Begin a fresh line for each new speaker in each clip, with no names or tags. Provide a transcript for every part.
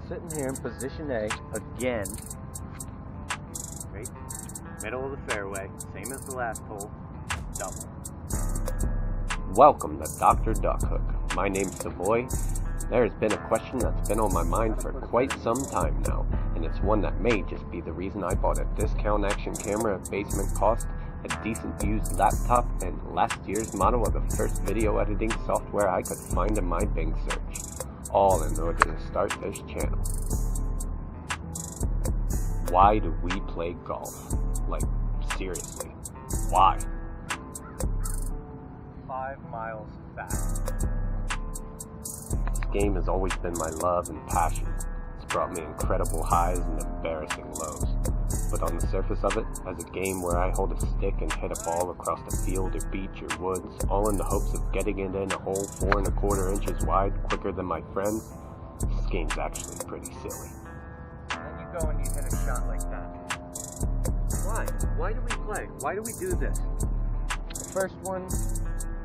sitting here in position A again. Right? Middle of the fairway, same as the last hole, double.
Welcome to Dr. Duck Hook. My name's Savoy. There has been a question that's been on my mind for quite some time now, and it's one that may just be the reason I bought a discount action camera at basement cost, a decent used laptop, and last year's model of the first video editing software I could find in my Bing search, all in order to start this channel. Why do we play golf? Like, seriously, why?
5 miles fast.
This game has always been my love and passion. It's brought me incredible highs and embarrassing lows. But on the surface of it, as a game where I hold a stick and hit a ball across the field or beach or woods, all in the hopes of getting it in a hole 4 1/4 inches wide quicker than my friends, this game's actually pretty silly.
And then you go and you hit a shot like that. Why? Why do we play? Why do we do this? The first one,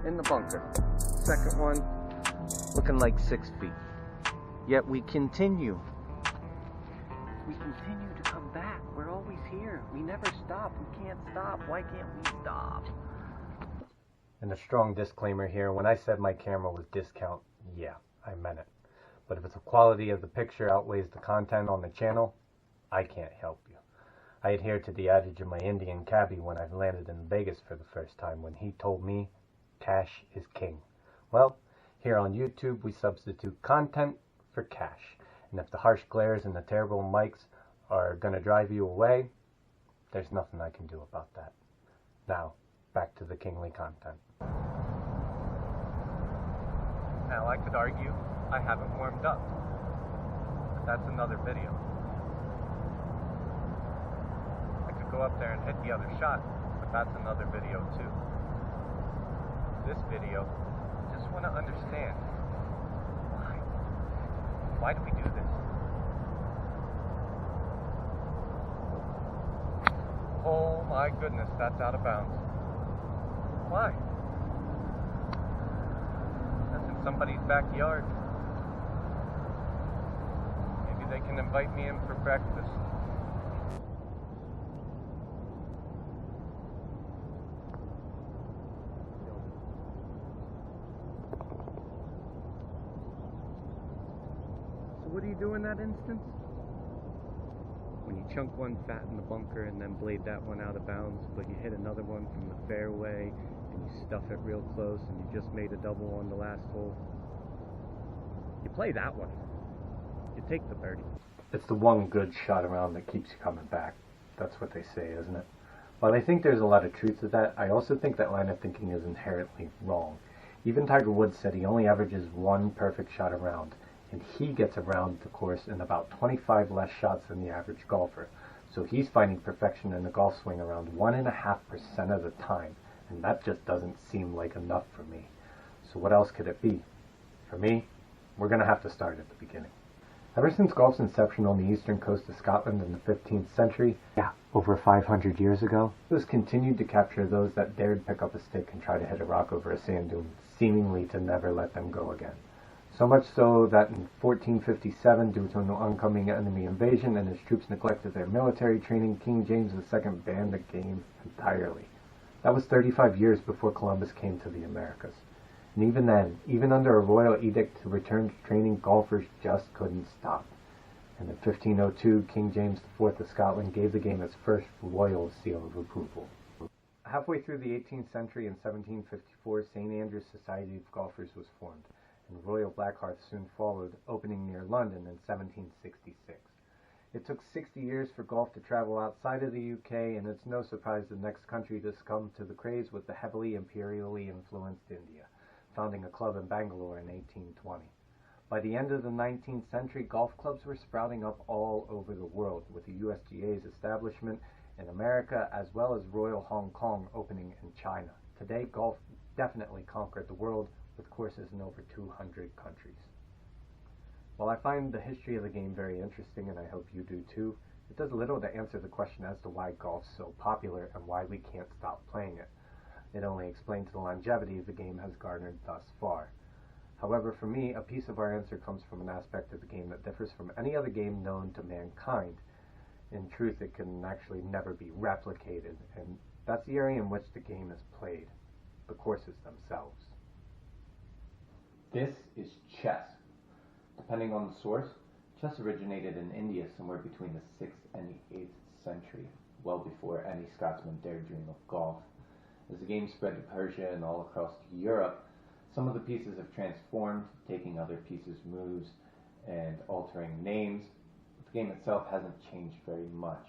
in the bunker. Second one, looking like 6 feet. Yet we continue. We continue to come back. We're always here. We never stop. We can't stop. Why can't we stop? And a strong disclaimer here. When I said my camera was discount, yeah, I meant it. But if the quality of the picture outweighs the content on the channel, I can't help you. I adhere to the adage of my Indian cabbie when I landed in Vegas for the first time, when he told me, cash is king. Well, here on YouTube, we substitute content for cash. And if the harsh glares and the terrible mics are going to drive you away, there's nothing I can do about that. Now, back to the kingly content. Now, I could argue I haven't warmed up, but that's another video. I could go up there and hit the other shot, but that's another video too. This video, I just want to understand why. Why do we do this? Oh my goodness, that's out of bounds. Why? That's in somebody's backyard. Maybe they can invite me in for breakfast. What do you do in that instance? When you chunk one fat in the bunker and then blade that one out of bounds, but you hit another one from the fairway and you stuff it real close and you just made a double on the last hole. You play that one. You take the birdie. It's the one good shot around that keeps you coming back. That's what they say, isn't it? While I think there's a lot of truth to that, I also think that line of thinking is inherently wrong. Even Tiger Woods said he only averages one perfect shot around, and he gets around the course in about 25 less shots than the average golfer. So he's finding perfection in the golf swing around 1.5% of the time, and that just doesn't seem like enough for me. So what else could it be? For me, we're going to have to start at the beginning. Ever since golf's inception on the eastern coast of Scotland in the 15th century, over 500 years ago, it was continued to capture those that dared pick up a stick and try to hit a rock over a sand dune, seemingly to never let them go again. So much so that in 1457, due to an oncoming enemy invasion and his troops neglected their military training, King James II banned the game entirely. That was 35 years before Columbus came to the Americas. And even then, even under a royal edict to return to training, golfers just couldn't stop. And in 1502, King James IV of Scotland gave the game its first royal seal of approval. Halfway through the 18th century, in 1754, St. Andrew's Society of Golfers was formed, and Royal Blackheath soon followed, opening near London in 1766. It took 60 years for golf to travel outside of the UK, and it's no surprise the next country to succumb to the craze was the heavily imperially influenced India, founding a club in Bangalore in 1820. By the end of the 19th century, golf clubs were sprouting up all over the world, with the USGA's establishment in America as well as Royal Hong Kong opening in China. Today, golf definitely conquered the world, with courses in over 200 countries. While I find the history of the game very interesting, and I hope you do too, it does little to answer the question as to why golf's so popular and why we can't stop playing it. It only explains the longevity the game has garnered thus far. However, for me, a piece of our answer comes from an aspect of the game that differs from any other game known to mankind. In truth, it can actually never be replicated, and that's the area in which the game is played, the courses themselves.
This is chess. Depending on the source, chess originated in India somewhere between the 6th and the 8th century, well before any Scotsman dared dream of golf. As the game spread to Persia and all across Europe, some of the pieces have transformed, taking other pieces' moves and altering names. But the game itself hasn't changed very much.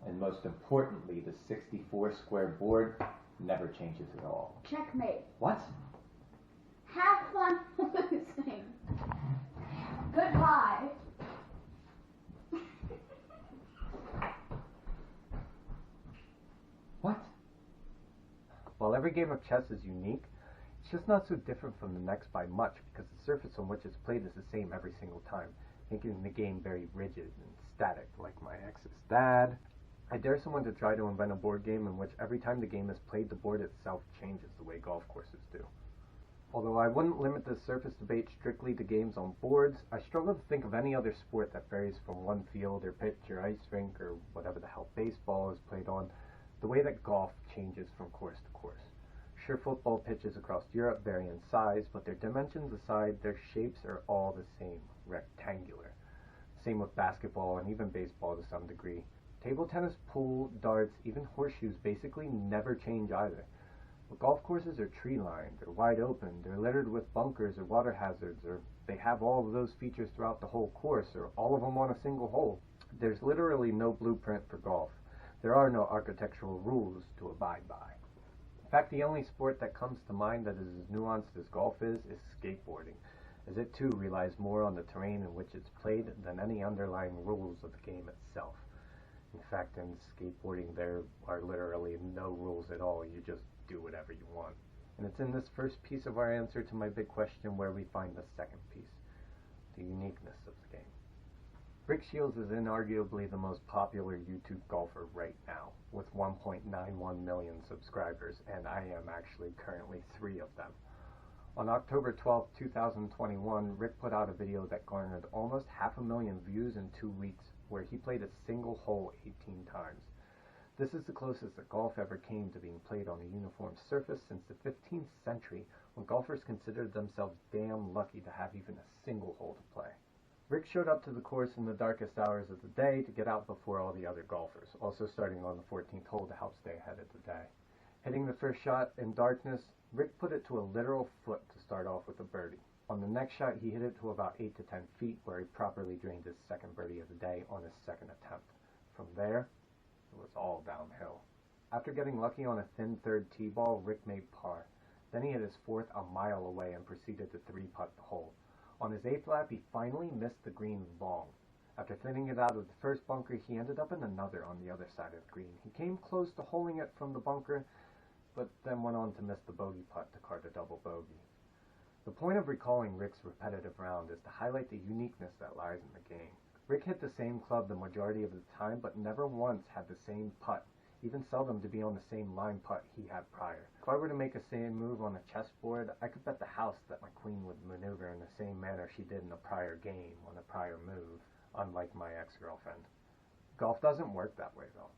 And most importantly, the 64 square board never changes at all.
Checkmate.
What?
Have fun losing. Goodbye.
What?
While every game of chess is unique, it's just not so different from the next by much, because the surface on which it's played is the same every single time, making the game very rigid and static, like my ex's dad. I dare someone to try to invent a board game in which every time the game is played, the board itself changes the way golf courses do. Although I wouldn't limit this surface debate strictly to games on boards, I struggle to think of any other sport that varies from one field or pitch or ice rink or whatever the hell baseball is played on, the way that golf changes from course to course. Sure, football pitches across Europe vary in size, but their dimensions aside, their shapes are all the same, rectangular. Same with basketball and even baseball to some degree. Table tennis, pool, darts, even horseshoes basically never change either. But golf courses are tree-lined, they're wide open, they're littered with bunkers or water hazards, or they have all of those features throughout the whole course, or all of them on a single hole. There's literally no blueprint for golf. There are no architectural rules to abide by. In fact, the only sport that comes to mind that is as nuanced as golf is skateboarding, as it too relies more on the terrain in which it's played than any underlying rules of the game itself. In fact, in skateboarding there are literally no rules at all, you just do whatever you want. And it's in this first piece of our answer to my big question where we find the second piece, the uniqueness of the game. Rick Shields is inarguably the most popular YouTube golfer right now, with 1.91 million subscribers, and I am actually currently 3 of them. On October 12, 2021, Rick put out a video that garnered almost 500,000 views in 2 weeks, where he played a single hole 18 times. This is the closest that golf ever came to being played on a uniform surface since the 15th century, when golfers considered themselves damn lucky to have even a single hole to play. Rick showed up to the course in the darkest hours of the day to get out before all the other golfers, also starting on the 14th hole to help stay ahead of the day. Hitting the first shot in darkness, Rick put it to a literal foot to start off with a birdie. On the next shot, he hit it to about 8 to 10 feet, where he properly drained his second birdie of the day on his second attempt. From there, it was all downhill. After getting lucky on a thin third tee ball, Rick made par. Then he hit his fourth a mile away and proceeded to 3-putt the hole. On his 8th lap, he finally missed the green long. After thinning it out of the first bunker, he ended up in another on the other side of the green. He came close to holing it from the bunker, but then went on to miss the bogey putt to card a double bogey. The point of recalling Rick's repetitive round is to highlight the uniqueness that lies in the game. Rick hit the same club the majority of the time, but never once had the same putt, even seldom to be on the same line putt he had prior. If I were to make a same move on a chessboard, I could bet the house that my queen would maneuver in the same manner she did in a prior game on a prior move, unlike my ex-girlfriend. Golf doesn't work that way, though.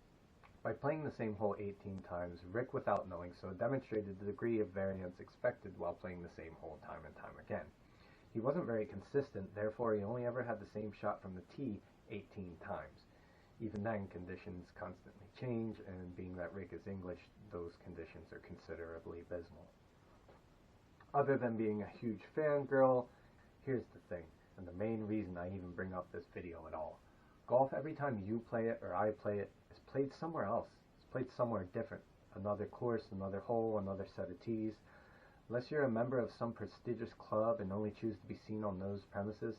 By playing the same hole 18 times, Rick, without knowing so, demonstrated the degree of variance expected while playing the same hole time and time again. He wasn't very consistent, therefore he only ever had the same shot from the tee 18 times. Even then, conditions constantly change, and being that Rick is English, those conditions are considerably abysmal. Other than being a huge fangirl, here's the thing, and the main reason I even bring up this video at all. Golf, every time you play it or I play it, is played somewhere else. It's played somewhere different. Another course, another hole, another set of tees. Unless you're a member of some prestigious club and only choose to be seen on those premises,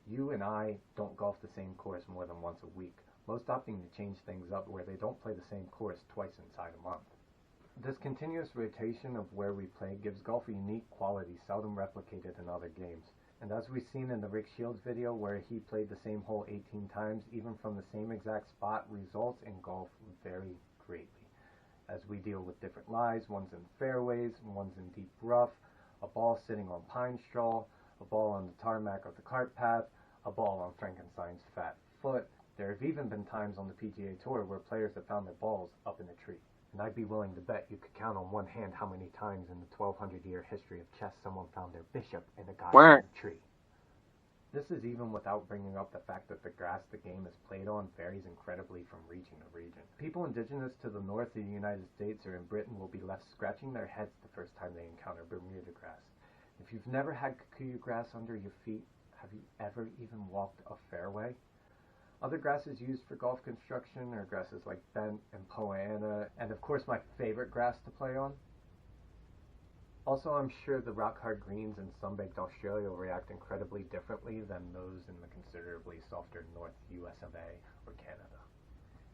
you and I don't golf the same course more than once a week, most opting to change things up where they don't play the same course twice inside a month. This continuous rotation of where we play gives golf a unique quality seldom replicated in other games. And as we've seen in the Rick Shields video where he played the same hole 18 times, even from the same exact spot, results in golf vary greatly. As we deal with different lies, one's in fairways, one's in deep rough,
a ball sitting on pine straw, a ball on the tarmac of the cart path, a ball on Frankenstein's fat foot. There have even been times on the PGA Tour where players have found their balls up in a tree. And I'd be willing to bet you could count on one hand how many times in the 1,200-year history of chess someone found their bishop in a goddamn tree. This is even without bringing up the fact that the grass the game is played on varies incredibly from region to region. People indigenous to the north of the United States or in Britain will be left scratching their heads the first time they encounter Bermuda grass. If you've never had kikuyu grass under your feet, have you ever even walked a fairway? Other grasses used for golf construction are grasses like bent and poa annua, and of course my favorite grass to play on. Also, I'm sure the rock-hard greens in sun-baked Australia will react incredibly differently than those in the considerably softer North US of A or Canada.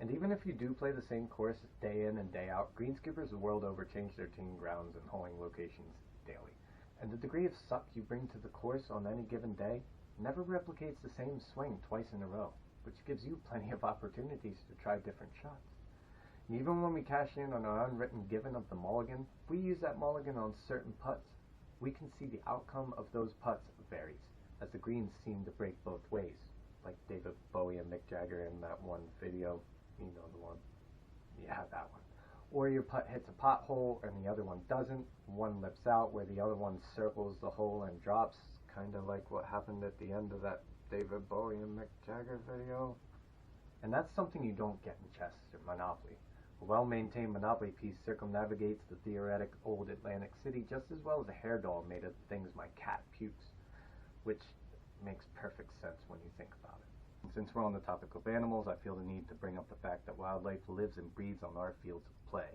And even if you do play the same course day in and day out, greenskeepers the world over change their teeing grounds and holing locations daily. And the degree of suck you bring to the course on any given day never replicates the same swing twice in a row, which gives you plenty of opportunities to try different shots. And even when we cash in on our unwritten given of the mulligan, if we use that mulligan on certain putts, we can see the outcome of those putts varies, as the greens seem to break both ways, like David Bowie and Mick Jagger in that one video, you know the one, yeah, that one. Or your putt hits a pothole and the other one doesn't, one lips out where the other one circles the hole and drops, kind of like what happened at the end of that David Bowie and Mick Jagger video. And that's something you don't get in chess or Monopoly. A well-maintained Monopoly piece circumnavigates the theoretic old Atlantic City just as well as a hair doll made of things my cat pukes, which makes perfect sense when you think about it. And since we're on the topic of animals, I feel the need to bring up the fact that wildlife lives and breeds on our fields of play,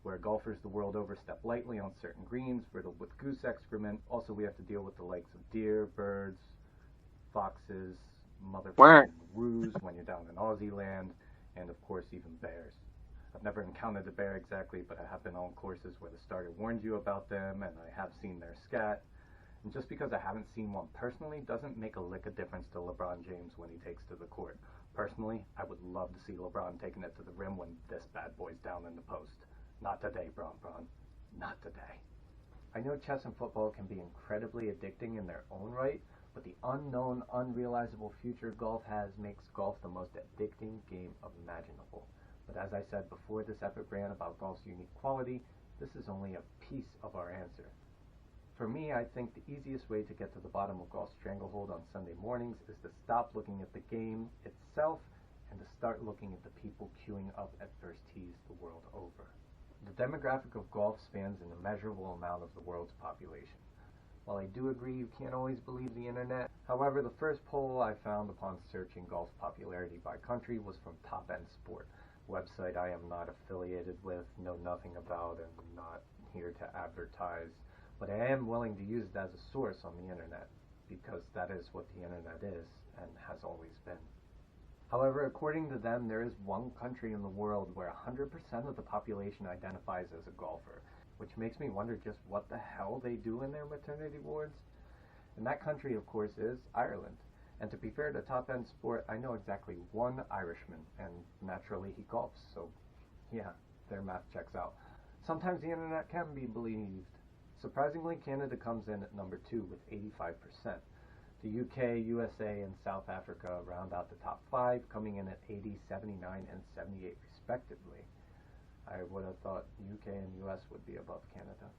where golfers the world over step lightly on certain greens riddled with goose excrement. Also, we have to deal with the likes of deer, birds, foxes, motherfucking roos when you're down in Aussie land, and of course even bears. I've never encountered a bear exactly, but I have been on courses where the starter warns you about them, and I have seen their scat. And just because I haven't seen one personally doesn't make a lick of difference to LeBron James when he takes to the court. Personally, I would love to see LeBron taking it to the rim when this bad boy's down in the post. Not today, Bron. Not today. I know chess and football can be incredibly addicting in their own right, but the unknown, unrealizable future golf has makes golf the most addicting game imaginable. But as I said before this epic rant about golf's unique quality, this is only a piece of our answer. For me, I think the easiest way to get to the bottom of golf's stranglehold on Sunday mornings is to stop looking at the game itself and to start looking at the people queuing up at first tees the world over. The demographic of golf spans an immeasurable amount of the world's population. While I do agree you can't always believe the internet, however, the first poll I found upon searching golf's popularity by country was from Top End Sport, a website I am not affiliated with, know nothing about, and not here to advertise, but I am willing to use it as a source on the internet, because that is what the internet is, and has always been. However, according to them, there is one country in the world where 100% of the population identifies as a golfer, which makes me wonder just what the hell they do in their maternity wards. And that country, of course, is Ireland. And to be fair to Top End Sport, I know exactly one Irishman, and naturally he golfs, so yeah, their math checks out. Sometimes the internet can be believed. Surprisingly, Canada comes in at number 2 with 85%. The UK, USA, and South Africa round out the top 5, coming in at 80, 79, and 78 respectively. I would have thought UK and US would be above Canada.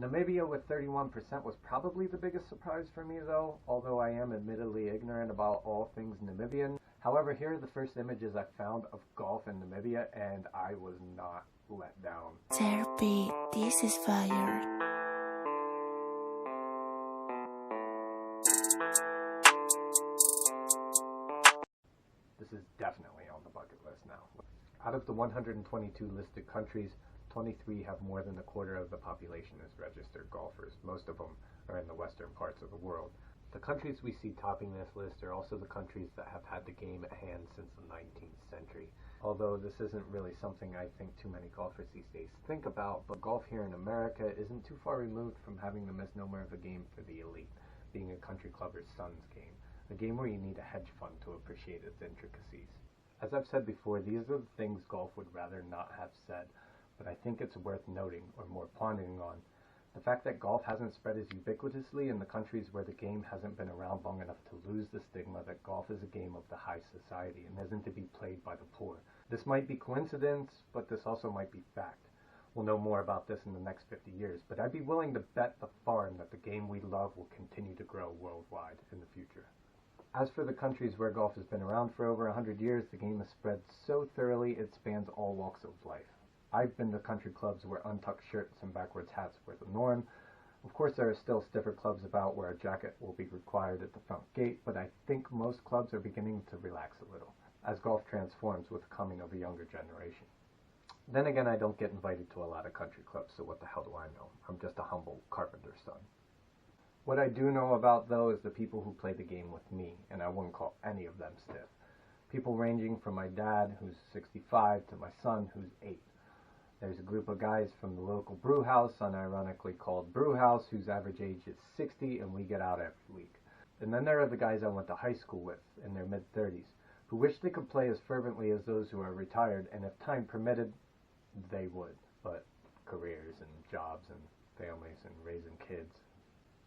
Namibia with 31% was probably the biggest surprise for me though, although I am admittedly ignorant about all things Namibian. However, here are the first images I found of golf in Namibia, and I was not let down.
Therapy, this is fire.
This is definitely on the bucket list now. Out of the 122 listed countries, 23 have more than a quarter of the population as registered golfers. Most of them are in the western parts of the world. The countries we see topping this list are also the countries that have had the game at hand since the 19th century. Although this isn't really something I think too many golfers these days think about, but golf here in America isn't too far removed from having the misnomer of a game for the elite, being a country clubber's son's game, a game where you need a hedge fund to appreciate its intricacies. As I've said before, these are the things golf would rather not have said, but I think it's worth noting, or more pondering on. The fact that golf hasn't spread as ubiquitously in the countries where the game hasn't been around long enough to lose the stigma that golf is a game of the high society and isn't to be played by the poor. This might be coincidence, but this also might be fact. We'll know more about this in the next 50 years, but I'd be willing to bet the farm that the game we love will continue to grow worldwide in the future. As for the countries where golf has been around for over 100 years, the game has spread so thoroughly it spans all walks of life. I've been to country clubs where untucked shirts and backwards hats were the norm. Of course, there are still stiffer clubs about where a jacket will be required at the front gate, but I think most clubs are beginning to relax a little, as golf transforms with the coming of a younger generation. Then again, I don't get invited to a lot of country clubs, so what the hell do I know? I'm just a humble carpenter's son. What I do know about, though, is the people who play the game with me, and I wouldn't call any of them stiff. People ranging from my dad, who's 65, to my son, who's 8. There's a group of guys from the local brew house, unironically called Brew House, whose average age is 60, and we get out every week. And then there are the guys I went to high school with, in their mid-30s, who wish they could play as fervently as those who are retired, and if time permitted, they would. But careers and jobs and families and raising kids,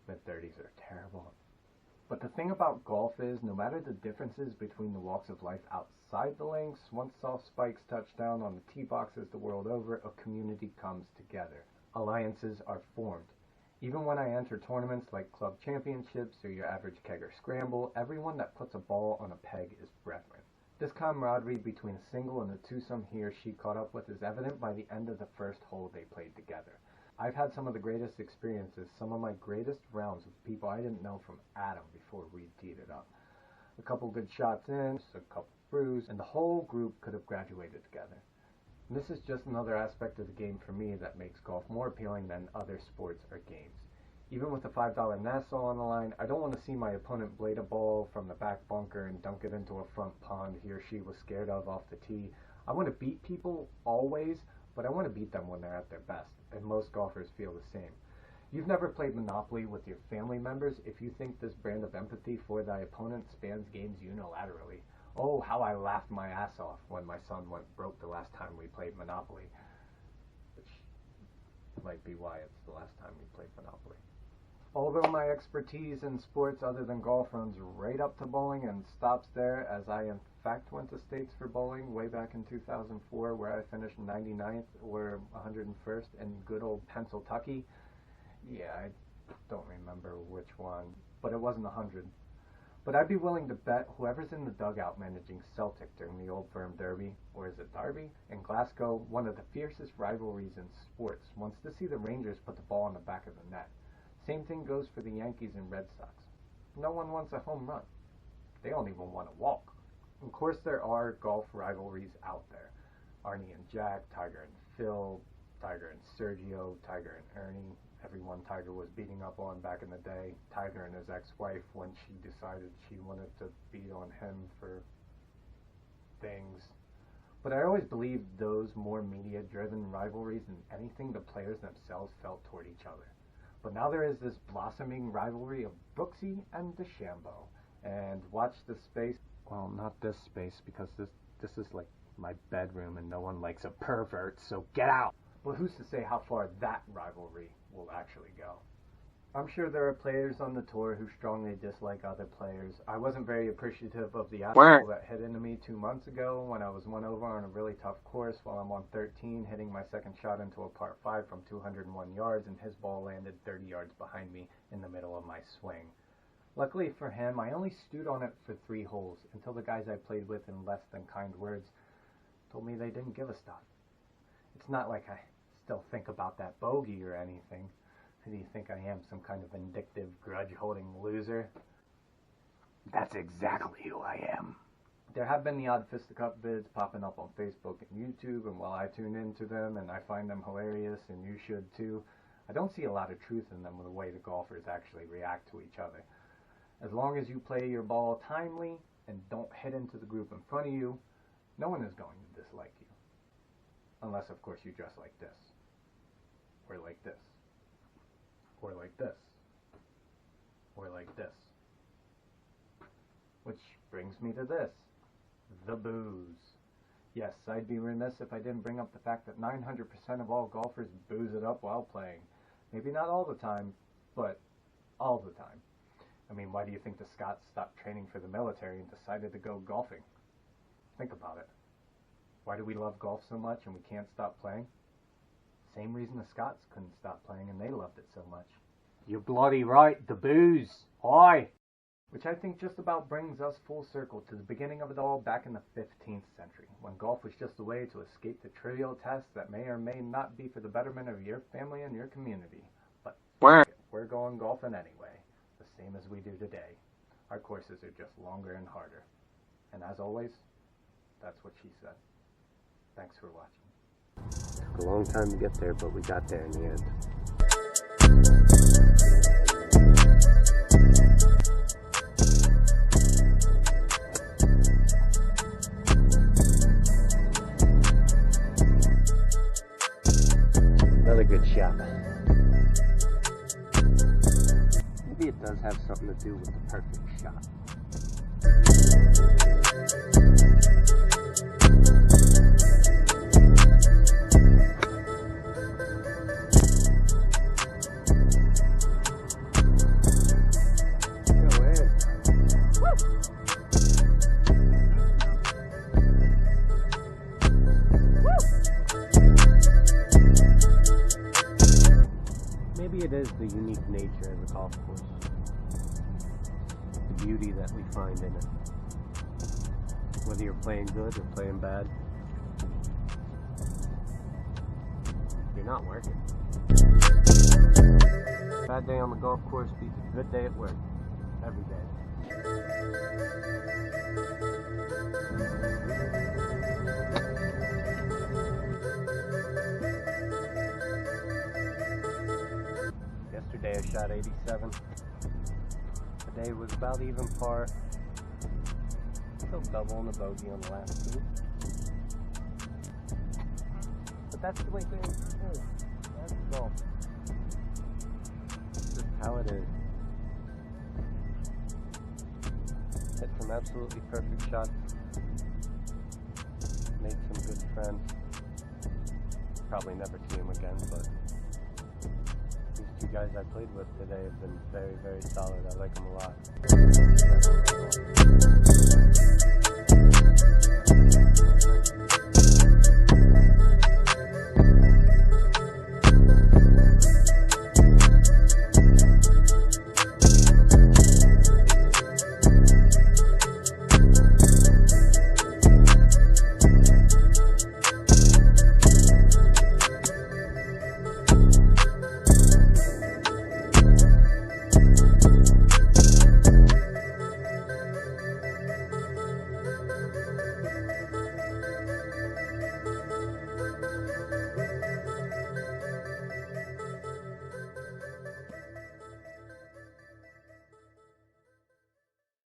mid-30s are terrible. But the thing about golf is, no matter the differences between the walks of life outside the links, once soft spikes touch down on the tee boxes the world over, a community comes together. Alliances are formed. Even when I enter tournaments like club championships or your average kegger scramble, everyone that puts a ball on a peg is brethren. This camaraderie between a single and a twosome he or she caught up with is evident by the end of the first hole they played together. I've had some of the greatest experiences, some of my greatest rounds with people I didn't know from Adam before we teed it up. A couple good shots in, a couple brews, and the whole group could have graduated together. And this is just another aspect of the game for me that makes golf more appealing than other sports or games. Even with a $5 Nassau on the line, I don't want to see my opponent blade a ball from the back bunker and dunk it into a front pond he or she was scared of off the tee. I want to beat people always, but I want to beat them when they're at their best, and most golfers feel the same. You've never played Monopoly with your family members if you think this brand of empathy for thy opponent spans games unilaterally. Oh, how I laughed my ass off when my son went broke the last time we played Monopoly. Which might be why it's the last time we played Monopoly. Although my expertise in sports other than golf runs right up to bowling and stops there, as I in fact went to states for bowling way back in 2004 where I finished 99th or 101st in good old Pennsylvania. Yeah, I don't remember which one, but it wasn't 100. But I'd be willing to bet whoever's in the dugout managing Celtic during the Old Firm Derby, or is it Derby, in Glasgow, one of the fiercest rivalries in sports, wants to see the Rangers put the ball in the back of the net. Same thing goes for the Yankees and Red Sox. No one wants a home run. They don't even want to walk. Of course, there are golf rivalries out there. Arnie and Jack, Tiger and Phil, Tiger and Sergio, Tiger and Ernie, everyone Tiger was beating up on back in the day, Tiger and his ex-wife when she decided she wanted to beat on him for things. But I always believed those more media-driven rivalries than anything the players themselves felt toward each other. But now there is this blossoming rivalry of Brooksy and DeChambeau. And watch this space. Well, not this space, because this is like my bedroom and no one likes a pervert, so get out! Well, who's to say how far that rivalry will actually go? I'm sure there are players on the tour who strongly dislike other players. I wasn't very appreciative of the asshole that hit into me 2 months ago when I was one over on a really tough course while I'm on 13, hitting my second shot into a par 5 from 201 yards, and his ball landed 30 yards behind me in the middle of my swing. Luckily for him, I only stewed on it for 3 holes until the guys I played with in less than kind words told me they didn't give a stuff. It's not like I still think about that bogey or anything. Who do you think I am, some kind of vindictive, grudge-holding loser? That's exactly who I am. There have been the odd fisticuff vids popping up on Facebook and YouTube, and while I tune into them and I find them hilarious, and you should too, I don't see a lot of truth in them with the way the golfers actually react to each other. As long as you play your ball timely and don't hit into the group in front of you, no one is going to dislike you. Unless, of course, you dress like this. Or like this. Or like this. Or like this. Which brings me to this. The booze. Yes, I'd be remiss if I didn't bring up the fact that 900% of all golfers booze it up while playing. Maybe not all the time, but all the time. I mean, why do you think the Scots stopped training for the military and decided to go golfing? Think about it. Why do we love golf so much and we can't stop playing? Same reason the Scots couldn't stop playing and they loved it so much.
You're bloody right, the booze. Aye.
Which I think just about brings us full circle to the beginning of it all back in the 15th century, when golf was just a way to escape the trivial tasks that may or may not be for the betterment of your family and your community. But we're going golfing anyway, the same as we do today. Our courses are just longer and harder. And as always, that's what she said. Thanks for watching.
Took a long time to get there, but we got there in the end. Another good shot. Maybe it does have something to do with the perfect shot. Maybe it is the unique nature of the golf course, the beauty that we find in it. Whether you're playing good or playing bad, you're not working. Bad day on the golf course beats a good day at work, every day. Yesterday I shot 87. Today was about even par. Still double on the bogey on the last two. But that's the way things is. That's golf. It's just how it is. Hit some absolutely perfect shots. Made some good friends. Probably never see them again, but these two guys I played with today have been very, very solid. I like them a lot.